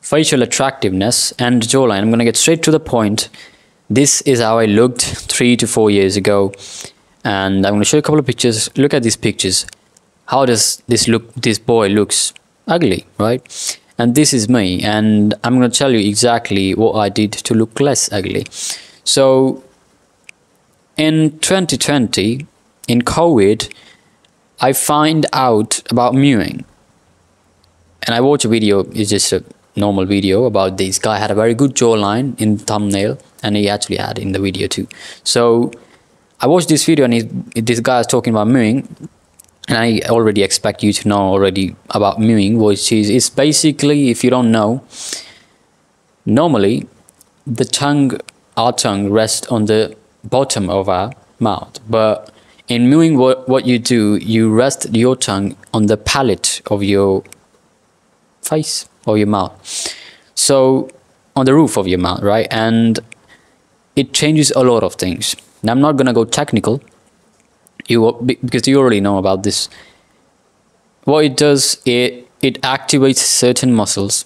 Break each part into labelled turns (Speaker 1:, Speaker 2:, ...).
Speaker 1: facial attractiveness and jawline. I'm gonna get straight to the point. This is how I looked 3 to 4 years ago, and I'm gonna show you a couple of pictures. Look at these pictures. How does this look? This boy looks ugly, right? And this is me, and I'm gonna tell you exactly what I did to look less ugly. So in 2020, in COVID, I find out about mewing, and I watch a video. It's just a normal video about this guy had a very good jawline in thumbnail, and he actually had in the video too. So I watched this video, and this guy is talking about mewing, and I already expect you to know already about mewing, which is it's basically, if you don't know, normally our tongue rests on the bottom of our mouth, but in mewing, what you do, you rest your tongue on the palate of your face or your mouth, so on the roof of your mouth, right? And it changes a lot of things. Now I'm not gonna go technical, because you already know about this. What it does, it activates certain muscles,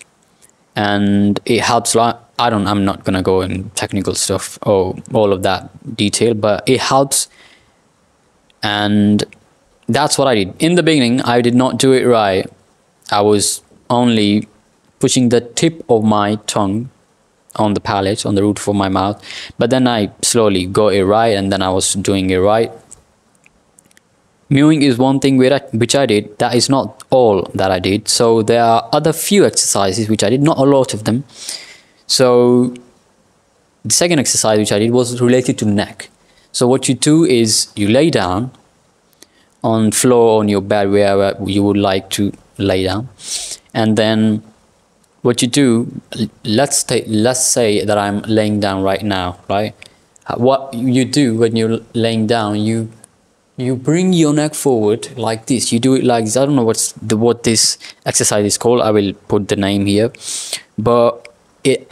Speaker 1: and it helps. I'm not gonna go in technical stuff or all of that detail, but it helps, and that's what I did. In the beginning, I did not do it right. I was only pushing the tip of my tongue on the palate, on the roof of my mouth, but then I slowly got it right, and then I was doing it right. Mewing is one thing which I did. That is not all that I did. So there are other few exercises which I did, not a lot of them. So the second exercise which I did was related to neck. So what you do is you lay down on floor, on your bed, wherever you would like to lay down, and then what you do, let's say that I'm laying down right now, right? What you do when you're laying down, you bring your neck forward like this. You do it like this. I don't know what this exercise is called. I will put the name here, but it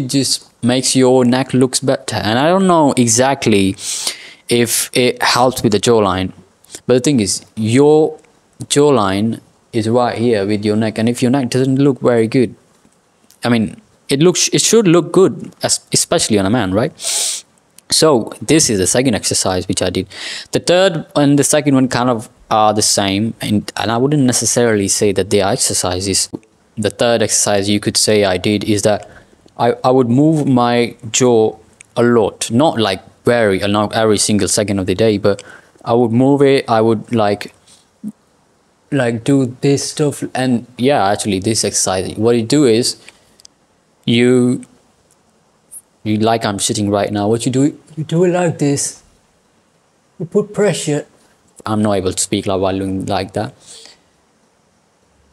Speaker 1: just makes your neck looks better. And I don't know exactly if it helps with the jawline, but the thing is, your jawline is right here with your neck, and if your neck doesn't look very good, I mean, it should look good, especially on a man, right? So this is the second exercise which I did. The third and the second one kind of are the same, and I wouldn't necessarily say that they are exercises. The third exercise you could say I did is that I would move my jaw a lot, not every single second of the day, but I would move it. I would like do this stuff, and yeah, actually this exercise, what you do is you like I'm sitting right now. What you do it like this. You put pressure. I'm not able to speak like while doing like that.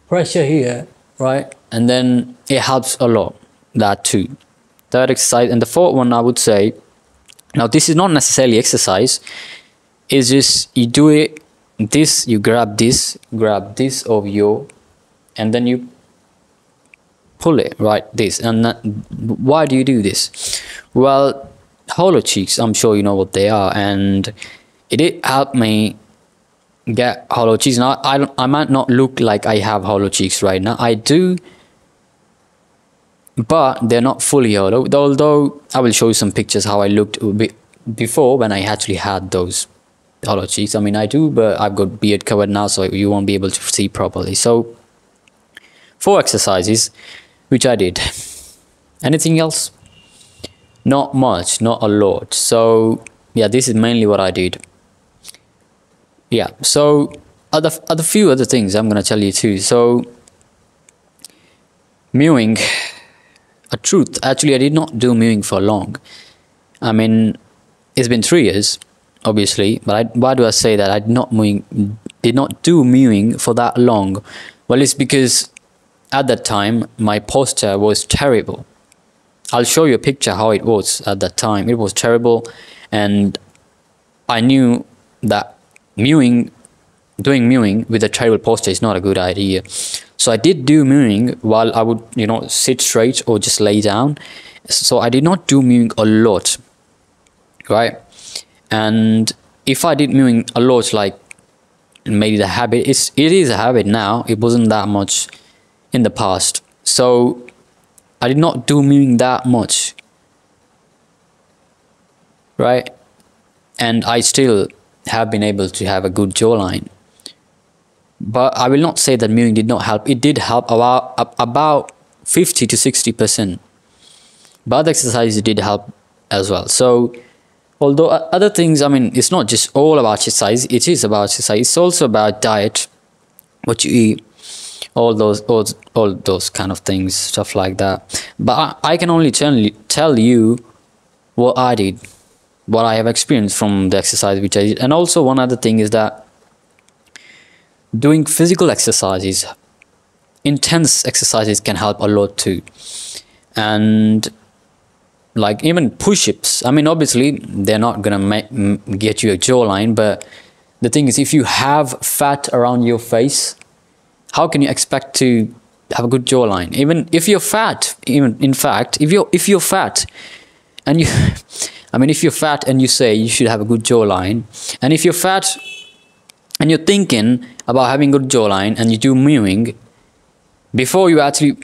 Speaker 1: Pressure here, right? And then it helps a lot. That too. Third exercise. And the fourth one, I would say, now this is not necessarily exercise. It's just you do it this, you grab this of your, and then you pull it right this. And why do you do this? Well, hollow cheeks, I'm sure you know what they are, and it did help me get hollow cheeks. Now I might not look like I have hollow cheeks right now. I do, but they're not fully hollow, although I will show you some pictures how I looked before when I actually had those hollow cheeks. I mean, I do, but I've got beard covered now, so you won't be able to see properly. So 4 exercises which I did. Anything else? Not much, not a lot. So yeah, this is mainly what I did. Yeah, so other few other things I'm gonna tell you too. So mewing, a truth, actually I did not do mewing for long. I mean, it's been 3 years obviously, but why do I say that I did not do mewing for that long? Well, it's because at that time my posture was terrible. I'll show you a picture how it was at that time. It was terrible, and I knew that doing mewing with a terrible posture is not a good idea. So I did do mewing while I would, sit straight or just lay down. So I did not do mewing a lot, right? And if I did mewing a lot, like made it a habit, it is a habit now. It wasn't that much in the past. So I did not do mewing that much, right? And I still have been able to have a good jawline. But I will not say that mewing did not help. It did help about 50 to 60%. But other exercises did help as well. So although other things, I mean, it's not just all about exercise. It is about exercise. It's also about diet, what you eat, all those kind of things, stuff like that. But I can only tell you what I did, what I have experienced from the exercise which I did. And also one other thing is that doing physical exercises, intense exercises, can help a lot too. And like even push-ups, I mean, obviously they're not gonna get you a jawline, but the thing is, if you have fat around your face, how can you expect to have a good jawline? Even if you're fat, even in fact, if you're fat and you I mean, if you're fat and you say you should have a good jawline, and if you're fat and you're thinking about having good jawline and you do mewing, before you actually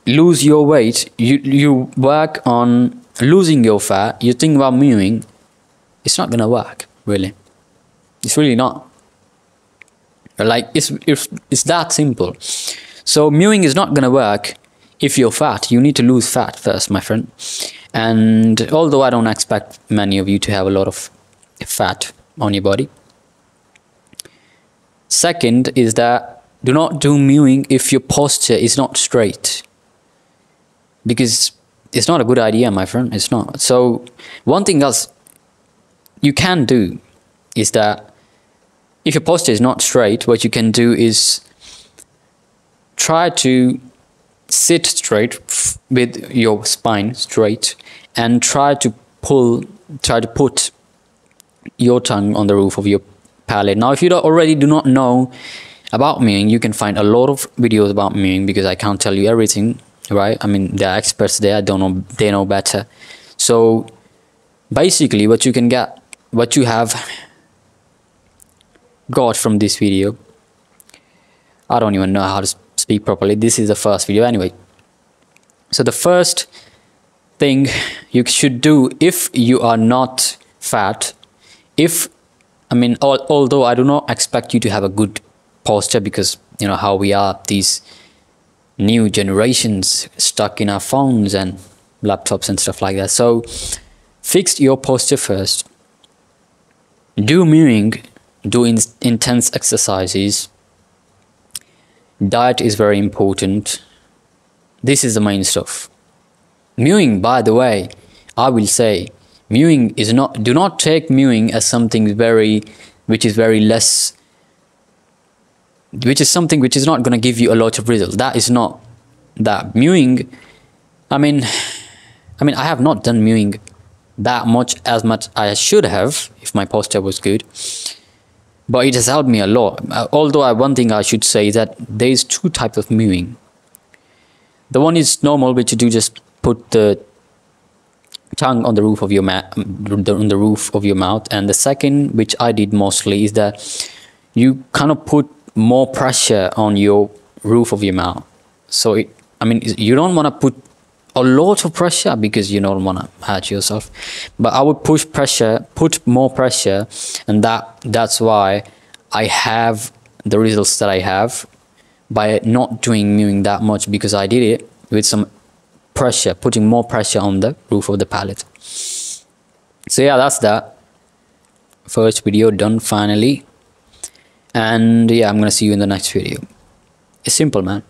Speaker 1: lose your weight, you work on losing your fat, you think about mewing, it's not gonna work, really. It's really not. Like, it's that simple. So mewing is not gonna work if you're fat. You need to lose fat first, my friend. And although I don't expect many of you to have a lot of fat on your body. Second is that do not do mewing if your posture is not straight, because it's not a good idea, my friend. It's not. So one thing else you can do is that if your posture is not straight, what you can do is try to sit straight with your spine straight and try to put your tongue on the roof of your palate. Now, if you already do not know about mewing, you can find a lot of videos about mewing, because I can't tell you everything, right? I mean, there are experts there. I don't know, they know better. So basically what you have got from this video, I don't even know how to speak properly. This is the first video anyway. So the first thing you should do if you are not fat, although I do not expect you to have a good posture, because you know how we are, these new generations stuck in our phones and laptops and stuff like that. So fix your posture first. Do mewing, do intense exercises. Diet is very important. This is the main stuff. Mewing, by the way, I will say, mewing is not, do not take mewing as something which is something which is not going to give you a lot of results. That is not that. Mewing, I mean I have not done mewing that much as I should have if my posture was good, but it has helped me a lot. Although one thing I should say is that there is two types of mewing. The one is normal, which you do just put the tongue on the roof of your mouth, and the second, which I did mostly, is that you kind of put more pressure on your roof of your mouth. So you don't want to put a lot of pressure, because you don't want to hurt yourself, but I would put more pressure, and that's why I have the results that I have by not doing mewing that much, because I did it with some pressure, putting more pressure on the roof of the palate. So yeah, that's that. First video done finally. And yeah, I'm gonna see you in the next video. It's simple, man.